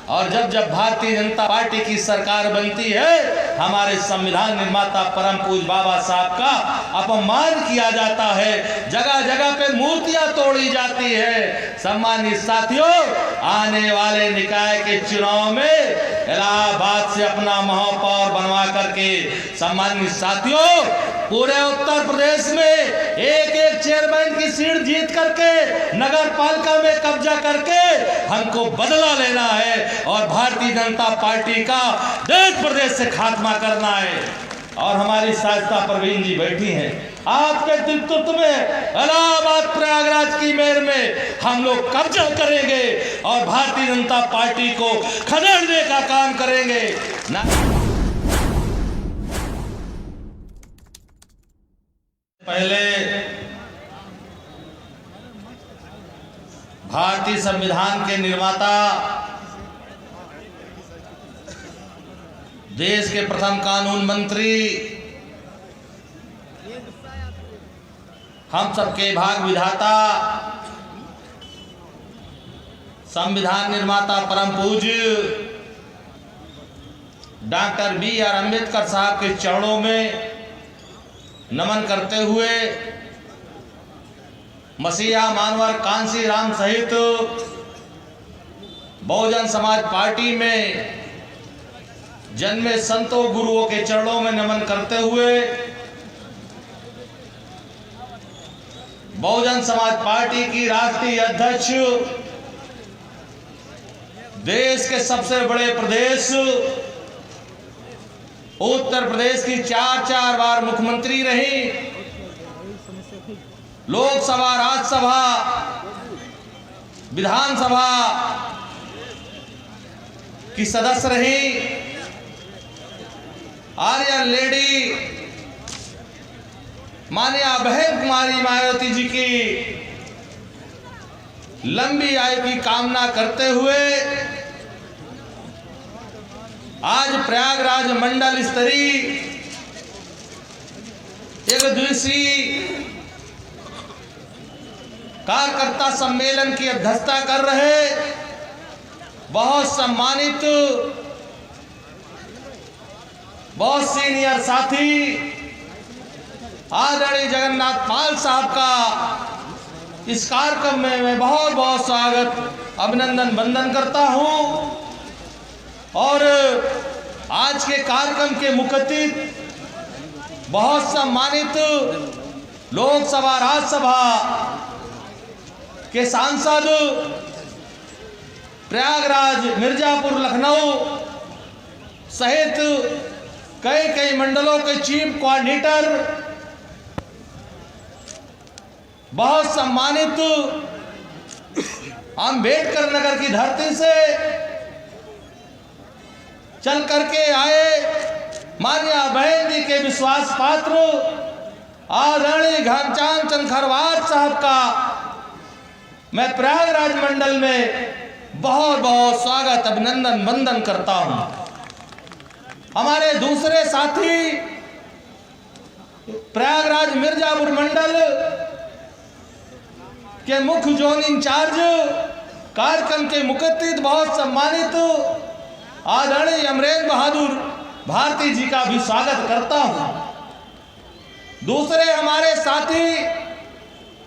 और जब जब भारतीय जनता पार्टी की सरकार बनती है, हमारे संविधान निर्माता परम पूज्य बाबा साहब का अपमान किया जाता है, जगह जगह पे मूर्तियां तोड़ी जाती है। सम्मानित साथियों, आने वाले निकाय के चुनाव में इलाहाबाद से अपना महापौर बनवा करके, सम्मानित साथियों, पूरे उत्तर प्रदेश में एक एक चेयरमैन की सीट जीत करके नगर पालिका में कब्जा करके हमको बदला लेना है और भारतीय जनता पार्टी का देश प्रदेश से खात्मा करना है। और हमारी शाइस्ता परवीन जी बैठी हैं, आपके नेतृत्व में इलाहाबाद प्रयागराज की मेयर में हम लोग कब्जा करेंगे और भारतीय जनता पार्टी को खदेड़ने का काम करेंगे। पहले भारतीय संविधान के निर्माता, देश के प्रथम कानून मंत्री, हम सबके भाग विधाता, संविधान निर्माता परम पूज्य डॉक्टर B.R. अम्बेडकर साहब के चरणों में नमन करते हुए मसीहा मानवर कांसी राम सहित बहुजन समाज पार्टी में जन्मे संतों गुरुओं के चरणों में नमन करते हुए बहुजन समाज पार्टी की राष्ट्रीय अध्यक्ष, देश के सबसे बड़े प्रदेश उत्तर प्रदेश की 4 बार मुख्यमंत्री रही, लोकसभा, राज्यसभा, विधानसभा की सदस्य रही, आर्यन लेडी माननीय बहन कुमारी मायावती जी की लंबी आयु की कामना करते हुए आज प्रयागराज मंडल स्तरीय एक दिवसीय कार्यकर्ता सम्मेलन की अध्यक्षता कर रहे बहुत सम्मानित, बहुत सीनियर साथी आदरणीय जगन्नाथ पाल साहब का इस कार्यक्रम में मैं बहुत बहुत स्वागत, अभिनंदन, वंदन करता हूं। और आज के कार्यक्रम के मुख्य अतिथि बहुत सम्मानित लोकसभा, राज्यसभा के सांसद, प्रयागराज, मिर्जापुर, लखनऊ सहित कई मंडलों के चीफ कोऑर्डिनेटर, बहुत सम्मानित अंबेडकर नगर की धरती से चल करके आए माननीय बहन जी के विश्वास पात्र आदरणीय घनश्याम चंद्र खरवार साहब का मैं प्रयागराज मंडल में बहुत बहुत स्वागत, अभिनंदन, वंदन करता हूं। हमारे दूसरे साथी प्रयागराज मिर्जापुर मंडल के मुख्य जोन इंचार्ज, कार्यक्रम के मुख्य अतिथि बहुत सम्मानित आदरणीय अमरेंद्र बहादुर भारती जी का भी स्वागत करता हूं। दूसरे हमारे साथी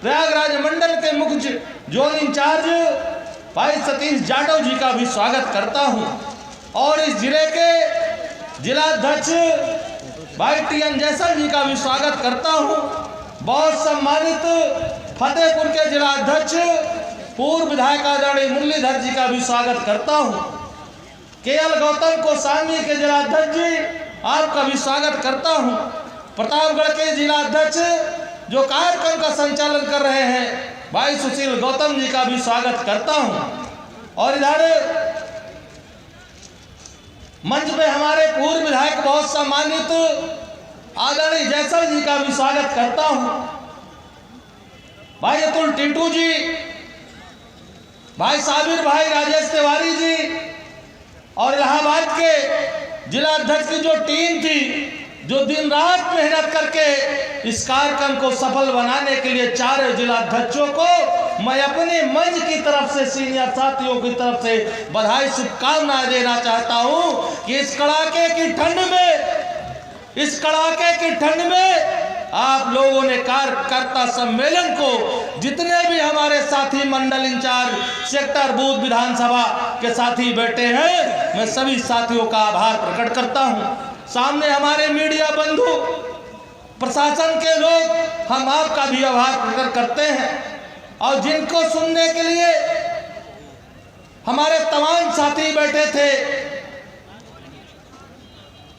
प्रयागराज मंडल के मुख्य जोन इंचार्ज भाई सतीश जाटव जी का भी स्वागत करता हूं और इस जिले के जिलाध्यक्ष भाई TN जैसल जी का भी स्वागत करता हूं। बहुत सम्मानित फतेहपुर के जिलाध्यक्ष पूर्व विधायक आदरणीय मुरलीधर जी का भी स्वागत करता हूं। KL गौतम कोसामी के जिलाध्यक्ष जी, आपका भी स्वागत करता हूं। प्रतापगढ़ के जिलाध्यक्ष जो कार्यक्रम का संचालन कर रहे हैं भाई सुशील गौतम जी का भी स्वागत करता हूं। और इधर मंच पे हमारे पूर्व विधायक बहुत सम्मानित आदरणीय जैसल जी का भी स्वागत करता हूं। भाई अतुल टिंटू जी, भाई साबिर भाई राजेश तिवारी जी और इलाहाबाद के जिलाध्यक्ष की जो टीम थी, जो दिन रात मेहनत करके इस कार्यक्रम को सफल बनाने के लिए चारों जिलाध्यक्षों को मैं अपने मंच की तरफ से सीनियर साथियों की तरफ से बधाई शुभकामनाएं देना चाहता हूं कि इस कड़ाके की ठंड में आप लोगों ने कार्यकर्ता सम्मेलन को, जितने भी हमारे साथी मंडल इंचार्ज सेक्टर बूथ विधानसभा के साथी बैठे हैं, मैं सभी साथियों का आभार प्रकट करता हूं। सामने हमारे मीडिया बंधु, प्रशासन के लोग, हम आपका भी आभार प्रकट करते हैं। और जिनको सुनने के लिए हमारे तमाम साथी बैठे थे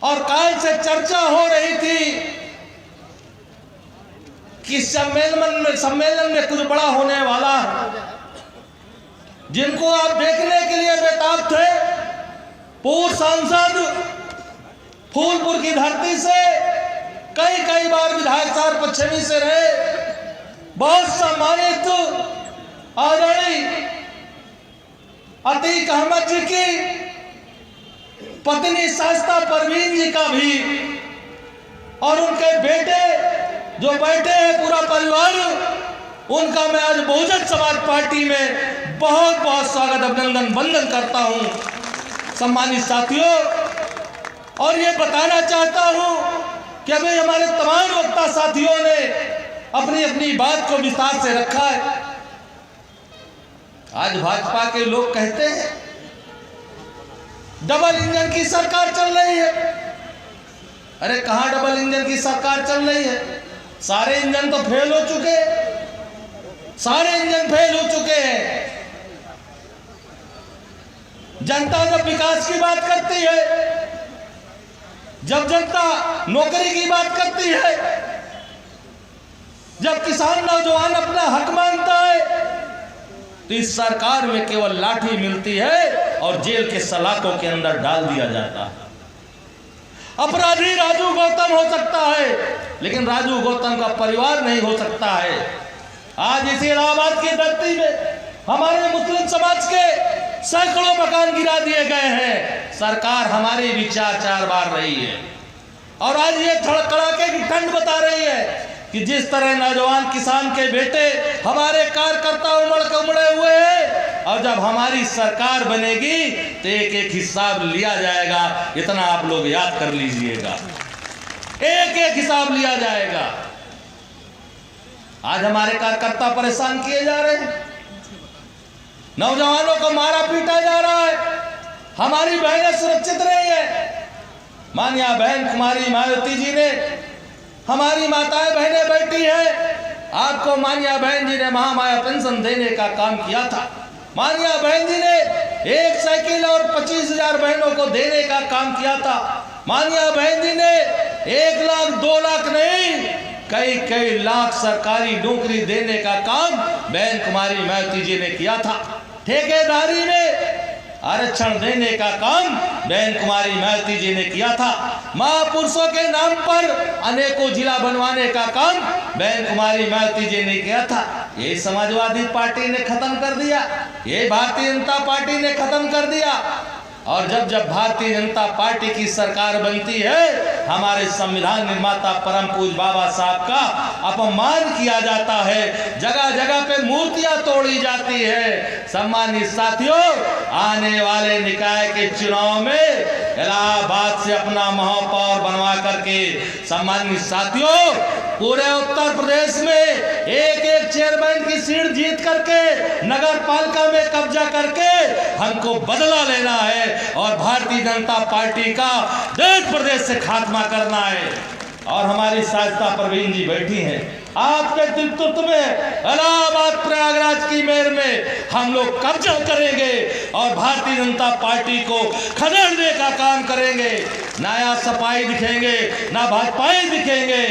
और काल से चर्चा हो रही थी कि सम्मेलन में कुछ बड़ा होने वाला है, जिनको आप देखने के लिए बेताब थे, पूर्व सांसद फूलपुर की धरती से कई बार विधायक सार पश्चिमी से रहे, बहुत सम्मानित आदरणीय अतीक अहमद जी की पत्नी शाइस्ता परवीन जी का भी, और उनके बेटे जो बैठे हैं पूरा परिवार, उनका मैं आज बहुजन समाज पार्टी में बहुत बहुत स्वागत अभिनंदन वंदन करता हूं। सम्मानित साथियों, और ये बताना चाहता हूं कि अभी हमारे तमाम वक्ता साथियों ने अपनी अपनी बात को विस्तार से रखा है। आज भाजपा के लोग कहते हैं डबल इंजन की सरकार चल रही है। अरे कहां डबल इंजन की सरकार चल रही है? सारे इंजन तो फेल हो चुके हैं, सारे इंजन फेल हो चुके हैं। जनता जब विकास की बात करती है, जब जनता नौकरी की बात करती है, जब किसान नौजवान अपना हक मांगता है, तो इस सरकार में केवल लाठी मिलती है और जेल के सलाखों के अंदर डाल दिया जाता है। अपराधी राजू गौतम हो सकता है, लेकिन राजू गौतम का परिवार नहीं हो सकता है। आज इसी इलाहाबाद की धरती में हमारे मुस्लिम समाज के सैकड़ों मकान गिरा दिए गए हैं। सरकार हमारी भी चार बार रही है, और आज ये कड़ाके की ठंड बता रही है कि जिस तरह नौजवान किसान के बेटे हमारे कार्यकर्ता उमड़े हुए हैं, और जब हमारी सरकार बनेगी तो एक हिसाब लिया जाएगा। इतना आप लोग याद कर लीजिएगा, एक हिसाब लिया जाएगा। आज हमारे कार्यकर्ता परेशान किए जा रहे हैं, नौजवानों को मारा पीटा जा रहा है, हमारी बहनें सुरक्षित नहीं है। माननीय बहन कुमारी मायावती जी ने, हमारी माताएं बहनें बैठी हैं, आपको माननीय बहन जी ने महामाया पेंशन देने का काम किया था। माननीय बहन जी ने 1 साइकिल और 25,000 बहनों को देने का काम किया था। माननीय बहन जी ने 1 लाख 2 लाख नहीं, कई लाख सरकारी नौकरी देने का काम बहन कुमारी मायावती जी ने किया था। ठेकेदारी में आरक्षण देने का काम बहन कुमारी मायावती जी ने किया था। महापुरुषों के नाम पर अनेकों जिला बनवाने का काम बहन कुमारी मायावती जी ने किया था। ये समाजवादी पार्टी ने खत्म कर दिया, ये भारतीय जनता पार्टी ने खत्म कर दिया। और जब भारतीय जनता पार्टी की सरकार बनती है, हमारे संविधान निर्माता परम पूज्य बाबा साहब का अपमान किया जाता है, जगह जगह पे मूर्तियां तोड़ी जाती है। सम्मानित साथियों, आने वाले निकाय के चुनाव में इलाहाबाद से अपना महापौर बनवा करके, सम्मानित साथियों, पूरे उत्तर प्रदेश में एक चेयरमैन की सीट जीत करके नगर पालिका में कब्जा करके हमको बदला लेना है और भारतीय जनता पार्टी का देश प्रदेश से खात्मा करना है। और हमारी शाइस्ता परवीन जी बैठी हैं, आपके नेतृत्व में इलाहाबाद प्रयागराज की मेयर में हम लोग कब्जा करेंगे और भारतीय जनता पार्टी को खदेड़ने का काम करेंगे। ना यहाँ सपाई दिखेंगे, ना भाजपाई दिखेंगे।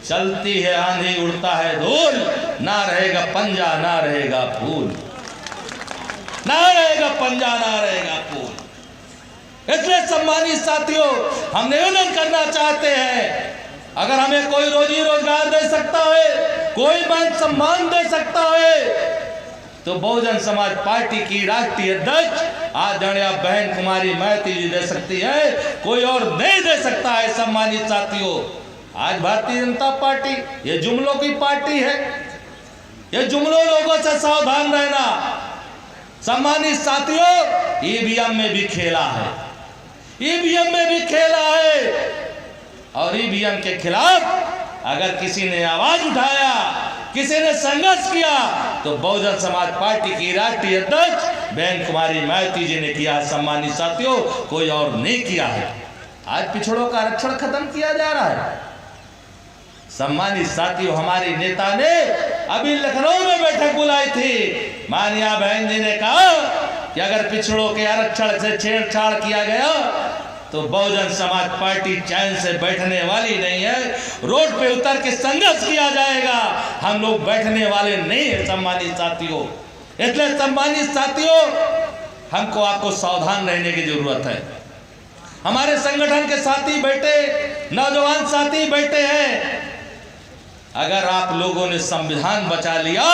चलती है आंधी, उड़ता है धूल, ना रहेगा पंजा ना रहेगा फूल, ना रहेगा पंजा ना रहेगा फूल। इसलिए सम्मानित साथियों, हम निवेदन करना चाहते हैं, अगर हमें कोई रोजी रोजगार दे सकता है, कोई मान सम्मान दे सकता है, तो बहुजन समाज पार्टी की राष्ट्रीय अध्यक्ष आदरणीय बहन कुमारी मायावती जी दे सकती है, कोई और नहीं दे सकता है। सम्मानित साथियों, आज भारतीय जनता पार्टी ये जुमलों की पार्टी है, ये जुमलों लोगों से सावधान रहना। सम्मानित साथियों, ईवीएम में भी खेला है, ईवीएम में भी खेला है। और ईवीएम के खिलाफ अगर किसी ने आवाज उठाया, किसी ने संघर्ष किया, तो बहुजन समाज पार्टी की राष्ट्रीय अध्यक्ष बहन कुमारी मायावती जी ने किया। सम्मानित साथियों, कोई और नहीं किया है। आज पिछड़ों का आरक्षण खत्म किया जा रहा है। सम्मानित साथियों, हमारी नेता ने अभी लखनऊ में बैठक बुलाई थी। मानिया बहन जी ने कहा कि अगर पिछड़ों के आरक्षण से छेड़छाड़ किया गया तो बहुजन समाज पार्टी चैन से बैठने वाली नहीं है, रोड पे उतर के संघर्ष किया जाएगा। हम लोग बैठने वाले नहीं है। सम्मानित साथियों, इसलिए सम्मानित साथियों, हमको आपको सावधान रहने की जरूरत है। हमारे संगठन के साथी बैठे, नौजवान साथी बैठे हैं। अगर आप लोगों ने संविधान बचा लिया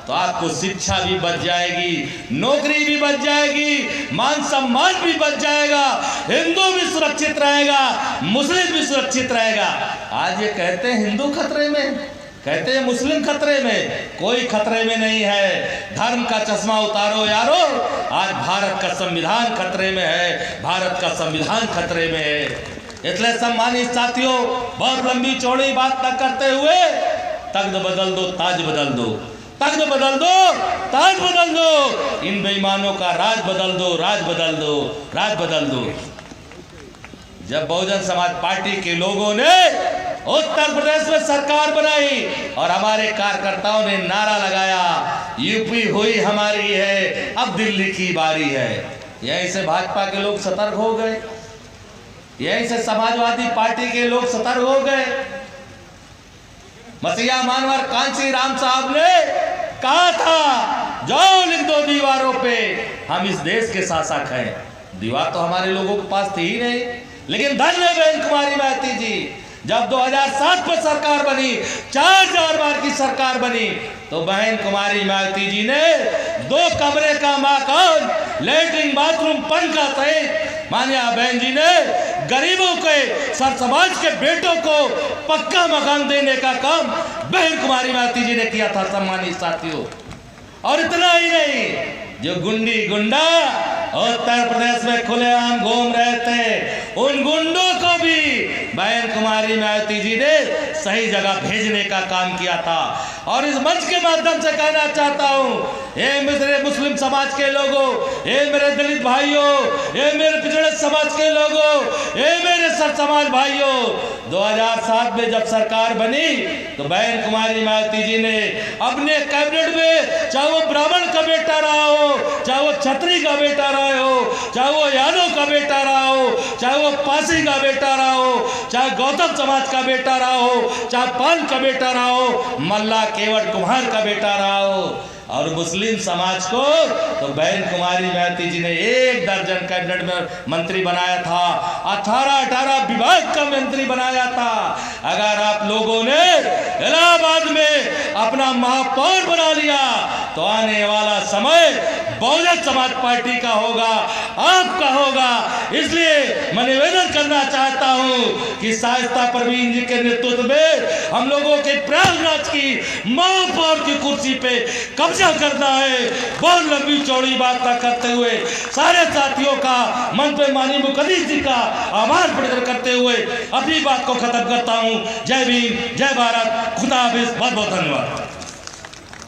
तो आपको शिक्षा भी बच जाएगी, नौकरी भी बच जाएगी, मान सम्मान भी बच जाएगा, हिंदू भी सुरक्षित रहेगा, मुस्लिम भी सुरक्षित रहेगा। आज ये कहते हैं हिंदू खतरे में, कहते हैं मुस्लिम खतरे में। कोई खतरे में नहीं है। धर्म का चश्मा उतारो यारो। आज भारत का संविधान खतरे में है, भारत का संविधान खतरे में है। इसलिए सम्मानित साथियों, बहुत लंबी चौड़ी बात न करते हुए तख्त बदल दो, ताज बदल दो, तख्त बदल दो, ताज बदल दो, इन बेईमानों का राज बदल दो, राज बदल दो, राज बदल दो। जब बहुजन समाज पार्टी के लोगों ने उत्तर प्रदेश में सरकार बनाई और हमारे कार्यकर्ताओं ने नारा लगाया, यूपी हुई हमारी है, अब दिल्ली की बारी है। यहीं से भाजपा के लोग सतर्क हो गए, यहीं से समाजवादी पार्टी के लोग सतर्क हो गए। मसीहा मानवर कांची राम साहब ने कहा था, जाओ लिख दो दीवारों पे, हम इस देश के शासक हैं। दीवार तो हमारे लोगों के पास थी ही नहीं, लेकिन धन्य बहन कुमारी मायावती जी, जब 2007 में सरकार बनी, 4000 बार की सरकार बनी, तो बहन कुमारी मायावती जी ने 2 कमरे का मकान, लेटरिन, बाथरूम, पंखा सहित मानिया बहन जी ने गरीबों के, सर समाज के बेटों को पक्का मकान देने का काम बहन कुमारी मायावती जी ने किया था। सम्मानित साथियों, और इतना ही नहीं, जो गुंडी गुंडा उत्तर प्रदेश में खुलेआम घूम रहे थे, उन गुंडों को भी बहन कुमारी मायावती जी ने सही जगह भेजने का काम किया था। और इस मंच के माध्यम से कहना चाहता हूँ, ये मेरे मुस्लिम समाज के लोगों, ये मेरे दलित भाइयों, ये मेरे पिछड़े समाज के लोगों, ये मेरे सर समाज भाइयों, 2007 में जब सरकार बनी तो बहन कुमारी मायावती जी ने अपने कैबिनेट में, चाहे वो ब्राह्मण का बेटा रहा हो, चाहे वो क्षत्रिय का बेटा रहा हो, चाहे वो यादव का बेटा रहा हो, चाहे वो पासी का बेटा रहा हो, चाहे गौतम समाज का बेटा रहा हो, चाहे पाल का बेटा रहा हो, मल्ला केवट कुम्हार का बेटा रहा हो, और मुस्लिम समाज को तो बहन कुमारी मायावती जी ने 1 दर्जन कैबिनेट में मंत्री बनाया था, 18 विभाग का मंत्री बनाया था। अगर आप लोगों ने इलाहाबाद में अपना महापौर बना लिया तो आने वाला समय बहुजन समाज पार्टी का होगा, आपका होगा। इसलिए मैं निवेदन करना चाहता हूं कि शाइस्ता परवीन जी के नेतृत्व में हम लोगों के प्रयागराज की महापौर की कुर्सी पे कब्जा करना है। बहुत लंबी चौड़ी बात न करते हुए सारे साथियों का मन पे माननीय मुखर्जी जी का आभार प्रकट करते हुए अपनी बात को खत्म करता हूं। जय भीम, जय भारत, खुदा हाफिज, बहुत बहुत धन्यवाद।